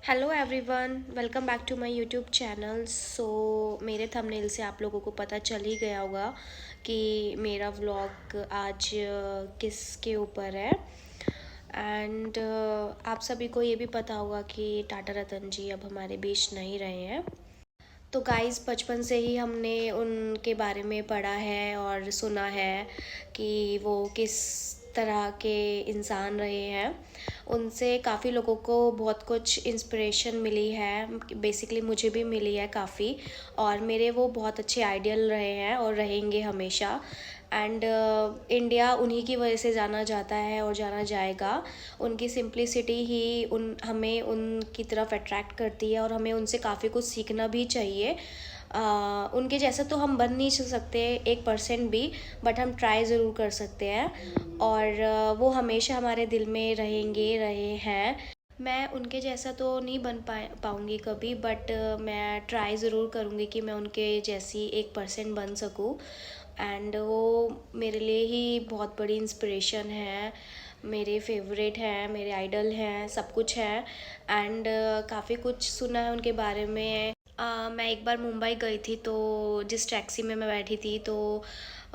Hello everyone, welcome back to my YouTube channel. So मेरे thumbnail से आप लोगों को पता चल ही गया होगा कि मेरा व्लॉग आज किसके ऊपर है। एंड आप सभी को ये भी पता होगा कि टाटा रतन जी अब हमारे बीच नहीं रहे हैं। तो गाइस, बचपन से ही हमने उनके बारे में पढ़ा है और सुना है कि वो किस तरह के इंसान रहे हैं। उनसे काफ़ी लोगों को बहुत कुछ इंस्पिरेशन मिली है, बेसिकली मुझे भी मिली है काफ़ी। और मेरे वो बहुत अच्छे आइडियल रहे हैं और रहेंगे हमेशा। एंड इंडिया उन्हीं की वजह से जाना जाता है और जाना जाएगा। उनकी सिंप्लिसिटी ही हमें उनकी तरफ अट्रैक्ट करती है और हमें उनसे काफ़ी कुछ सीखना भी चाहिए। उनके जैसा तो हम बन नहीं सकते 1% भी, बट हम ट्राई ज़रूर कर सकते हैं। और वो हमेशा हमारे दिल में रहे हैं। मैं उनके जैसा तो नहीं बन पाऊँगी कभी, बट मैं ट्राई ज़रूर करूँगी कि मैं उनके जैसी 1% बन सकूँ। एंड वो मेरे लिए ही बहुत बड़ी इंस्पिरेशन है, मेरे फेवरेट हैं, मेरे आइडल हैं, सब कुछ है। एंड काफ़ी कुछ सुना है उनके बारे में। मैं एक बार मुंबई गई थी, तो जिस टैक्सी में मैं बैठी थी तो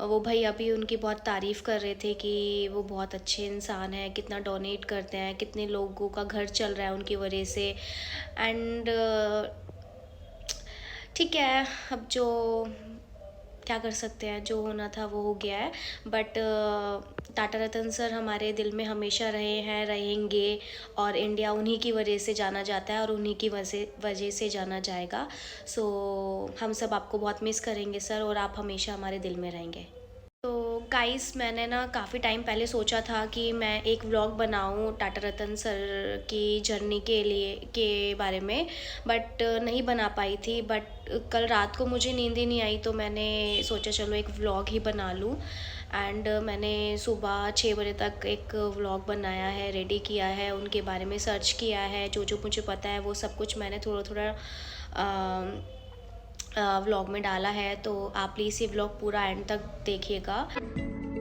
वो भैया भी उनकी बहुत तारीफ़ कर रहे थे कि वो बहुत अच्छे इंसान हैं, कितना डोनेट करते हैं, कितने लोगों का घर चल रहा है उनकी वजह से। एंड ठीक है, अब जो क्या कर सकते हैं, जो होना था वो हो गया है। बट टाटा रतन सर हमारे दिल में हमेशा रहे हैं, रहेंगे। और इंडिया उन्हीं की वजह से जाना जाता है और उन्हीं की वजह से जाना जाएगा। सो हम सब आपको बहुत मिस करेंगे सर, और आप हमेशा हमारे दिल में रहेंगे। तो गाइस, मैंने ना काफ़ी टाइम पहले सोचा था कि मैं एक व्लॉग बनाऊं टाटा रतन सर की जर्नी के बारे में, बट नहीं बना पाई थी। बट कल रात को मुझे नींद ही नहीं आई, तो मैंने सोचा चलो एक व्लॉग ही बना लूं। एंड मैंने सुबह 6 बजे तक एक व्लॉग बनाया है, रेडी किया है, उनके बारे में सर्च किया है, जो जो मुझे पता है वो सब कुछ मैंने थोड़ा थोड़ा व्लॉग में डाला है। तो आप प्लीज़ ये व्लॉग पूरा एंड तक देखिएगा।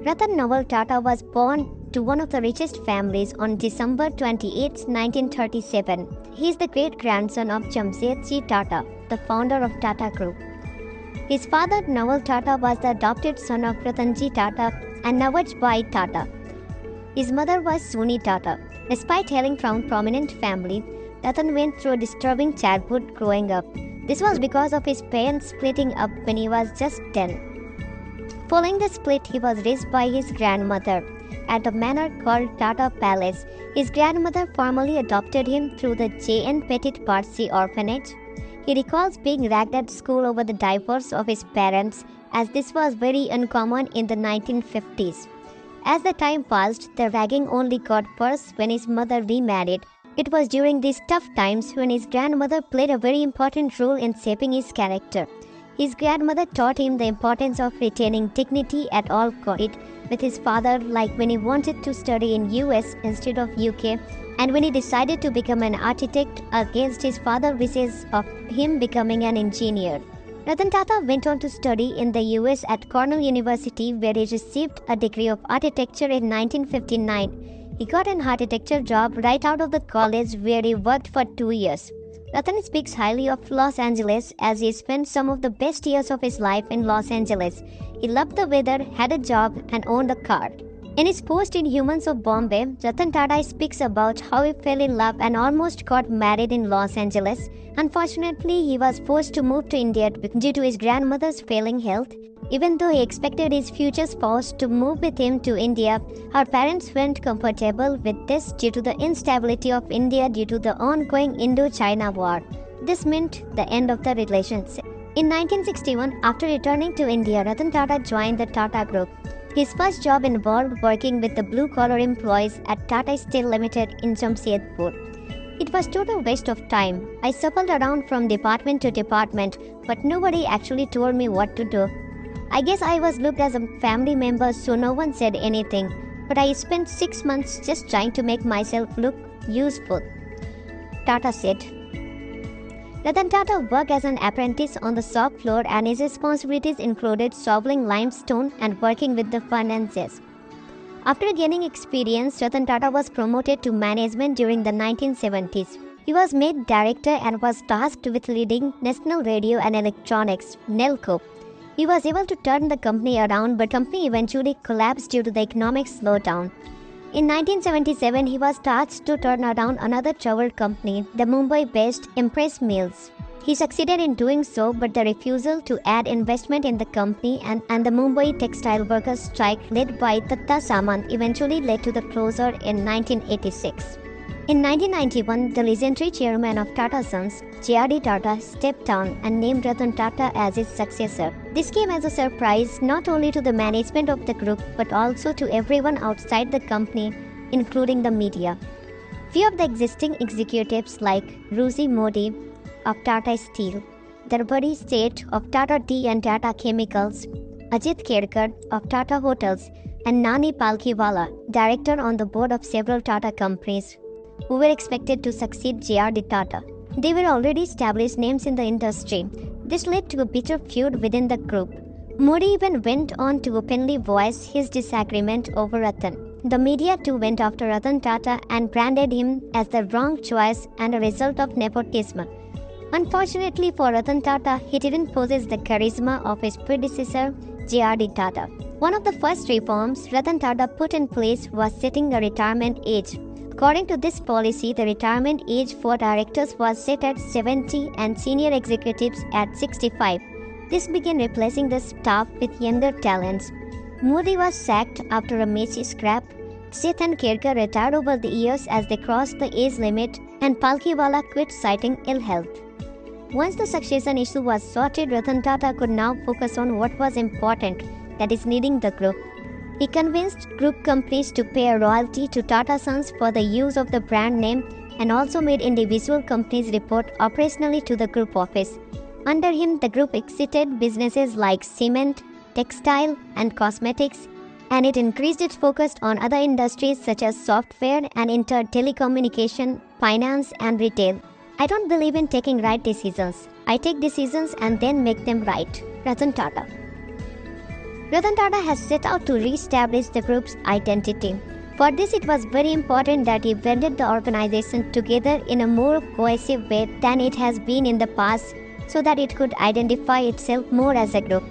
Ratan Nawal Tata was born to one of the richest families on December 28, 1937. He is the great-grandson of Jamsetji Tata, the founder of Tata Group. His father Nawal Tata was the adopted son of Ratanji Tata and Nawajbai Tata. His mother was Suni Tata. Despite hailing from a prominent family, Ratan went through a disturbing childhood growing up. This was because of his parents splitting up when he was just 10. Following the split, he was raised by his grandmother at a manor called Tata Palace. His grandmother formally adopted him through the J.N. Petit Parsi orphanage. He recalls being ragged at school over the divorce of his parents, as this was very uncommon in the 1950s. As the time passed, the ragging only got worse when his mother remarried. It was during these tough times when his grandmother played a very important role in shaping his character. His grandmother taught him the importance of retaining dignity at all costs. With his father, like when he wanted to study in US instead of UK, and when he decided to become an architect against his father's wishes of him becoming an engineer. Ratan Tata went on to study in the US at Cornell University, where he received a degree of architecture in 1959. He got an architecture job right out of the college, where he worked for 2 years. Ratan speaks highly of Los Angeles, as he spent some of the best years of his life in Los Angeles. He loved the weather, had a job, and owned a car. In his post in Humans of Bombay, Ratan Tata speaks about how he fell in love and almost got married in Los Angeles. Unfortunately, he was forced to move to India due to his grandmother's failing health. Even though he expected his future spouse to move with him to India, her parents weren't comfortable with this due to the instability of India due to the ongoing Indo-China war. This meant the end of the relationship. In 1961, after returning to India, Ratan Tata joined the Tata Group. His first job involved working with the blue-collar employees at Tata Steel Limited in Jamshedpur. It was total waste of time. I shuffled around from department to department, but nobody actually told me what to do. I guess I was looked as a family member, so no one said anything. But I spent 6 months just trying to make myself look useful, Tata said. Ratan Tata worked as an apprentice on the shop floor, and his responsibilities included shoveling limestone and working with the finances. After gaining experience, Ratan Tata was promoted to management during the 1970s. He was made director and was tasked with leading National Radio and Electronics, NELCO. He was able to turn the company around, but the company eventually collapsed due to the economic slowdown. In 1977, he was tasked to turn around another troubled company, the Mumbai-based Impress Mills. He succeeded in doing so, but the refusal to add investment in the company and the Mumbai textile workers' strike led by Tata Samant eventually led to the closure in 1986. In 1991, the legendary chairman of Tata Sons, J.R.D. Tata, stepped down and named Ratan Tata as his successor. This came as a surprise not only to the management of the group but also to everyone outside the company, including the media. Few of the existing executives like Ruzi Modi of Tata Steel, Darbari Seth of Tata Tea and Tata Chemicals, Ajit Kedkar of Tata Hotels, and Nani Palkhiwala, director on the board of several Tata companies, who were expected to succeed J.R.D. Tata. They were already established names in the industry. This led to a bitter feud within the group. Modi even went on to openly voice his disagreement over Ratan. The media too went after Ratan Tata and branded him as the wrong choice and a result of nepotism. Unfortunately for Ratan Tata, he didn't possess the charisma of his predecessor, J.R.D. Tata. One of the first reforms Ratan Tata put in place was setting a retirement age. According to this policy, the retirement age for directors was set at 70 and senior executives at 65. This began replacing the staff with younger talents. Modi was sacked after a messy scrap. Seth and Kedkar retired over the years as they crossed the age limit, and Palkhiwala quit citing ill health. Once the succession issue was sorted, Ratan Tata could now focus on what was important, that is, leading the group. He convinced group companies to pay a royalty to Tata Sons for the use of the brand name and also made individual companies report operationally to the group office. Under him, the group exited businesses like cement, textile, and cosmetics, and it increased its focus on other industries such as software and telecommunication, finance, and retail. I don't believe in taking right decisions. I take decisions and then make them right. Ratan Tata. Ratan Tata has set out to re-establish the group's identity. For this, it was very important that he blended the organization together in a more cohesive way than it has been in the past, so that it could identify itself more as a group.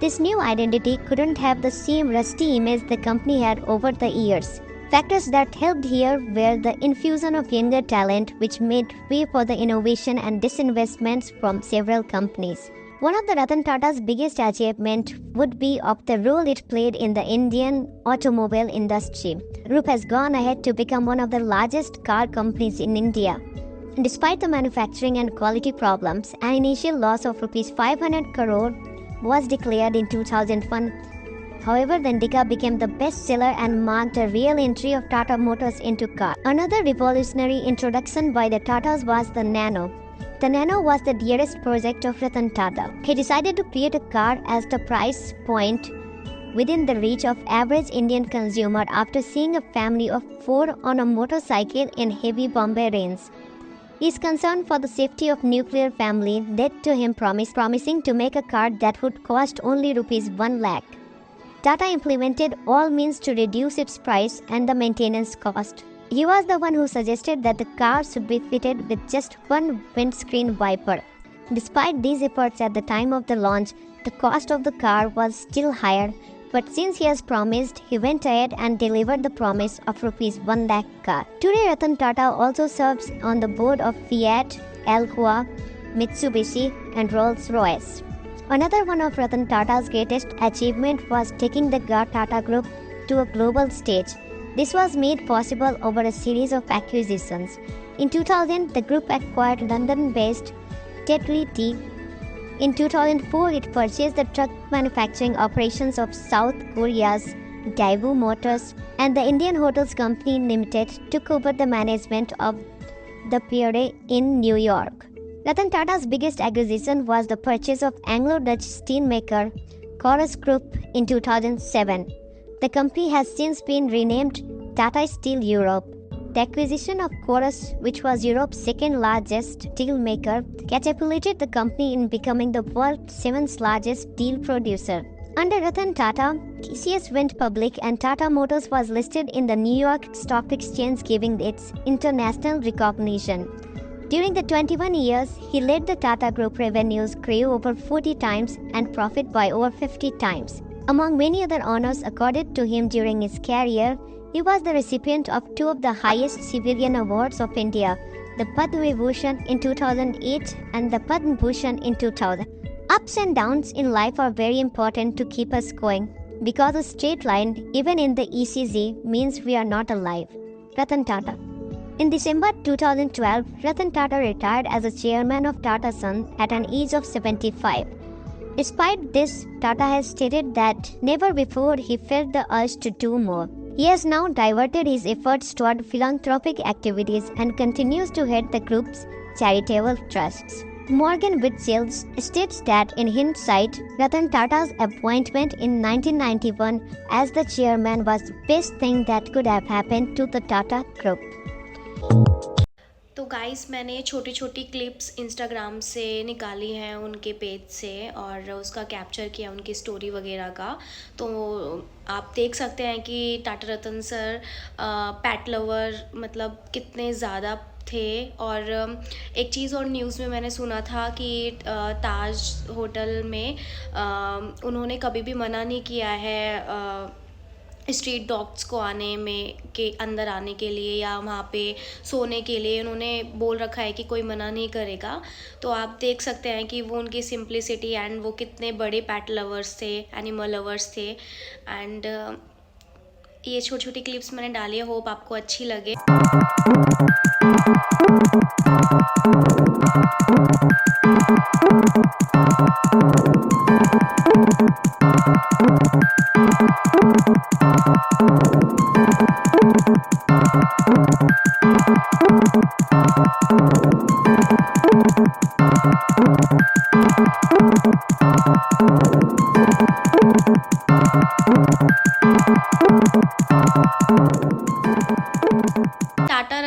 This new identity couldn't have the same rusty image the company had over the years. Factors that helped here were the infusion of younger talent, which made way for the innovation and disinvestments from several companies. One of the Ratan Tata's biggest achievements would be of the role it played in the Indian automobile industry. The group has gone ahead to become one of the largest car companies in India. Despite the manufacturing and quality problems, an initial loss of Rs 500 crore was declared in 2001. However, the Indica became the bestseller and marked a real entry of Tata Motors into cars. Another revolutionary introduction by the Tatas was the Nano. The Nano was the dearest project of Ratan Tata. He decided to create a car as the price point within the reach of average Indian consumer after seeing a family of 4 on a motorcycle in heavy Bombay rains. His concern for the safety of nuclear family led to him promising to make a car that would cost only Rs 1 lakh. Tata implemented all means to reduce its price and the maintenance cost. He was the one who suggested that the car should be fitted with just one windscreen wiper. Despite these efforts at the time of the launch, the cost of the car was still higher, but since he has promised, he went ahead and delivered the promise of Rs 1 lakh car. Today, Ratan Tata also serves on the board of Fiat, Alcoa, Mitsubishi, and Rolls-Royce. Another one of Ratan Tata's greatest achievement was taking the Tata Group to a global stage. This was made possible over a series of acquisitions. In 2000, the group acquired London-based Tetley Tea. In 2004, it purchased the truck manufacturing operations of South Korea's Daewoo Motors, and the Indian Hotels Company Limited took over the management of the Pierre in New York. Ratan Tata's biggest acquisition was the purchase of Anglo-Dutch steelmaker Corus Group in 2007. The company has since been renamed Tata Steel Europe. The acquisition of Corus, which was Europe's second largest steel maker, catapulted the company in becoming the world's 7th largest steel producer. Under Ratan Tata, TCS went public and Tata Motors was listed in the New York Stock Exchange, giving its international recognition. During the 21 years, he led the Tata Group revenues grew over 40 times and profit by over 50 times. Among many other honors accorded to him during his career, he was the recipient of two of the highest civilian awards of India, the Padma Vibhushan in 2008 and the Padma Bhushan in 2000. Ups and downs in life are very important to keep us going, because a straight line, even in the ECG, means we are not alive. Ratan Tata. In December 2012, Ratan Tata retired as a chairman of Tata Sons at an age of 75. Despite this, Tata has stated that never before he felt the urge to do more. He has now diverted his efforts toward philanthropic activities and continues to head the group's charitable trusts. Morgan Whitfield states that in hindsight, Ratan Tata's appointment in 1991 as the chairman was the best thing that could have happened to the Tata Group. तो guys मैंने छोटी छोटी clips Instagram से निकाली हैं उनके page से और उसका कैप्चर किया उनकी स्टोरी वगैरह का। तो आप देख सकते हैं कि Tata Ratan sir PAT lover मतलब कितने ज़्यादा थे। और एक चीज़ और न्यूज़ में मैंने सुना था कि ताज होटल में उन्होंने कभी भी मना नहीं किया है स्ट्रीट डॉग्स को आने में के अंदर आने के लिए या वहाँ पे सोने के लिए। उन्होंने बोल रखा है कि कोई मना नहीं करेगा। तो आप देख सकते हैं कि वो उनकी सिंप्लिसिटी एंड वो कितने बड़े पैट लवर्स थे, एनिमल लवर्स थे। एंड ये छोटी छोटी क्लिप्स मैंने डाली है, होप आपको अच्छी लगे। टाटा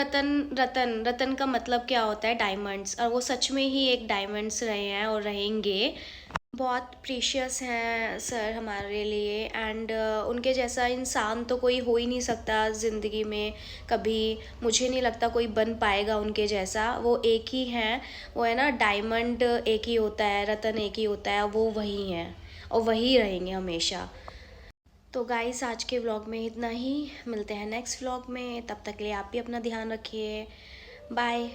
रतन का मतलब क्या होता है? डायमंड्स। और वो सच में ही एक डायमंड्स रहे हैं और रहेंगे। बहुत प्रीशियस हैं सर हमारे लिए। एंड उनके जैसा इंसान तो कोई हो ही नहीं सकता ज़िंदगी में कभी। मुझे नहीं लगता कोई बन पाएगा उनके जैसा। वो एक ही हैं, वो है ना, डायमंड एक ही होता है, रतन एक ही होता है, वो वही हैं और वही रहेंगे हमेशा। तो गाइस आज के व्लॉग में इतना ही, मिलते हैं नेक्स्ट व्लॉग में। तब तक के लिए आप भी अपना ध्यान रखिए। बाय।